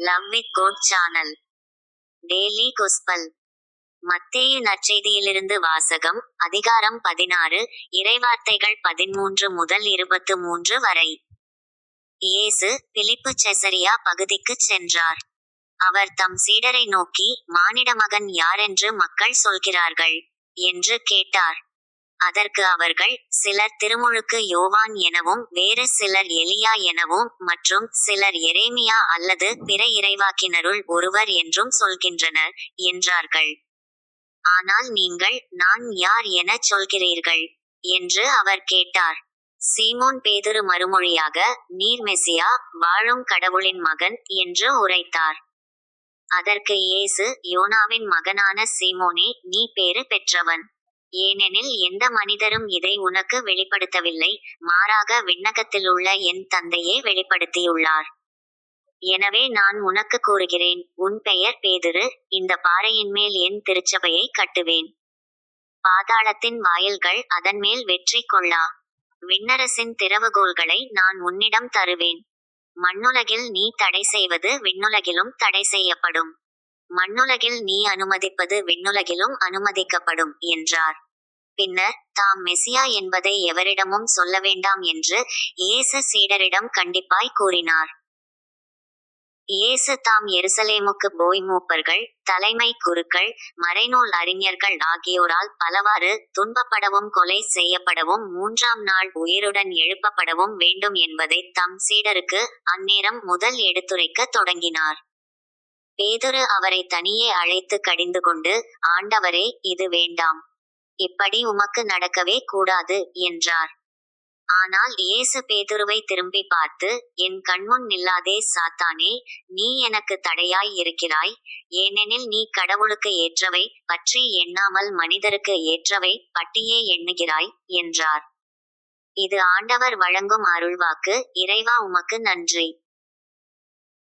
Love with God channel daily gospel. மத்தேயு நற்செய்தியிலிருந்து வாசகம். அதிகாரம் 16, இறைவார்த்தைகள் 13 முதல் 23 வரை. இயேசு பிலிப்பு செசரியா பகுதிக்குச் சென்றார். அவர் தம் சீடரை நோக்கி, மானிடமகன் யாரென்று மக்கள் சொல்கிறார்கள் என்று கேட்டார். அதற்கு அவர்கள், சிலர் திருமுழுக்கு யோவான் எனவும், வேறு சிலர் எலியா எனவும், மற்றும் சிலர் எரேமியா அல்லது பிற இறைவாக்கினருள் ஒருவர் என்றும் சொல்கின்றனர் என்றார்கள். ஆனால் நீங்கள், நான் யார் எனச் சொல்கிறீர்கள் என்று அவர் கேட்டார். சீமோன் பேதுரு மறுமொழியாக, நீர் மெசியா, வாழும் கடவுளின் மகன் என்று உரைத்தார். அதற்கு இயேசு, யோனாவின் மகனான சீமோனே, நீ பேறு பெற்றவன். ஏனெனில் எந்த மனிதரும் இதை உனக்கு வெளிப்படுத்தவில்லை, மாறாக விண்ணகத்திலுள்ள என் தந்தையே வெளிப்படுத்தியுள்ளார். எனவே நான் உனக்கு கூறுகிறேன், உன் பெயர் பேதுரு, இந்த பாறையின்மேல் என் திருச்சபையை கட்டுவேன். பாதாளத்தின் வாயில்கள் அதன்மேல் வெற்றி கொள்ளா. விண்ணரசின் திறவுகோல்களை நான் உன்னிடம் தருவேன். மண்ணுலகில் நீ தடை செய்வது விண்ணுலகிலும் தடை செய்யப்படும். மண்ணுலகில் நீ அனுமதிப்பது விண்ணுலகிலும் அனுமதிக்கப்படும் என்றார். பின்னர், தாம் மெசியா என்பதை எவரிடமும் சொல்ல வேண்டாம் என்று இயேசு சீடரிடம் கண்டிப்பாய் கூறினார். இயேசு தாம் எருசலேமுக்கு போய் மூப்பர்கள், தலைமை குருக்கள், மறைநூல் அறிஞர்கள் ஆகியோரால் பலவாறு துன்பப்படவும் கொலை செய்யப்படவும் 3ஆம் நாள் உயிருடன் எழுப்பப்படவும் வேண்டும் என்பதைத் தம் சீடருக்கு அந்நேரம் முதல் எடுத்துரைக்கத் தொடங்கினார். பேதுரு அவரை தனியே அழைத்து கடிந்து கொண்டு, ஆண்டவரே, இது வேண்டாம். இப்படி உமக்கு நடக்கவே கூடாது என்றார். ஆனால் இயேசு பேதுருவை திரும்பி பார்த்து, என் கண்முன் நில்லாதே சாத்தானே, நீ எனக்கு தடையாய் இருக்கிறாய். ஏனெனில் நீ கடவுளுக்கு ஏற்றவை பற்றி எண்ணாமல் மனிதருக்கு ஏற்றவை பட்டியே எண்ணுகிறாய் என்றார். இது ஆண்டவர் வழங்கும் அருள்வாக்கு. இறைவா, உமக்கு நன்றி.